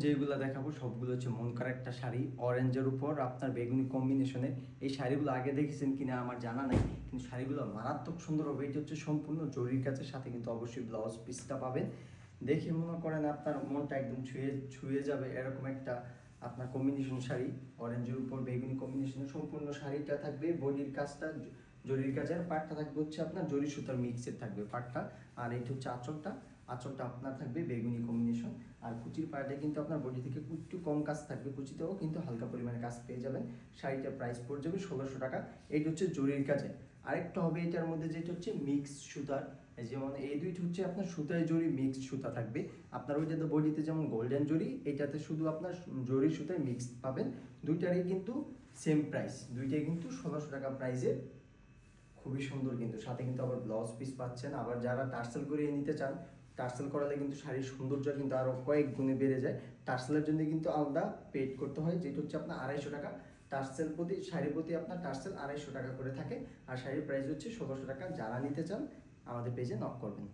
যেগুলো দেখাবো সবগুলো হচ্ছে মন করা একটা শাড়ি, অরেঞ্জের উপর আপনার বেগুনি কম্বিনেশনে। এই শাড়িগুলো আগে দেখেছেন কিনা আমার জানা নেই, কিন্তু শাড়িগুলো মারাত্মক সুন্দর হবে। এটা হচ্ছে সম্পূর্ণ জরির কাজের সাথে কিন্তু অবশ্যই ব্লাউজ পিসটা পাবেন। দেখে মনে করেন আপনার মনটা একদম ছুঁয়ে ছুঁয়ে যাবে এরকম একটা আপনার কম্বিনেশন শাড়ি। অরেঞ্জের উপর বেগুনি কম্বিনেশনে সম্পূর্ণ শাড়িটা থাকবে, বডির কাজটা জরির কাজের, পাটটা থাকবে হচ্ছে আপনার জরি সুতার মিক্সের থাকবে পাটটা। আর এইটা হচ্ছে আঁচলটা, আঁচলটা আপনার থাকবে বেগুনি কম্বিনেশন। আর কুচির পাড়ে কিন্তু আপনার বডি থেকে একটু কম কাজ থাকবে, কুচিতেও কিন্তু হালকা পরিমাণে কাজ পেয়ে যাবেন। শাড়িটার প্রাইস পড়ে যাবে 1600 টাকা। এইটা হচ্ছে জরির কাজে। আরেকটা হবে এটার মধ্যে যেটা হচ্ছে মিক্স সুতার, যেমন এই দুইটা হচ্ছে আপনার সুতায় জরি মিক্স সুতা থাকবে। আপনার ওইটাতে বডিতে যেমন গোল্ডেন জরি, এটাতে শুধু আপনার জরি সুতায় মিক্স পাবেন। দুইটারই কিন্তু সেম প্রাইস, দুইটাই কিন্তু 1600 টাকা প্রাইসে। খুবই সুন্দর, কিন্তু সাথে কিন্তু আবার ব্লাউজ পিস পাচ্ছেন। আবার যারা টার্সেল করিয়ে নিতে চান, টার্সেল করালে কিন্তু শাড়ির সৌন্দর্য কিন্তু আরও কয়েক গুণে বেড়ে যায়। টার্সেলের জন্য কিন্তু আলাদা পেড করতে হয়, যেটা হচ্ছে আপনার 250 টাকা। টার্সেল প্রতি শাড়ির প্রতি আপনার টার্সেল 250 টাকা করে থাকে। আর শাড়ির প্রাইস হচ্ছে 1600 টাকা। যারা নিতে চান আমাদের পেজে নক করবেন।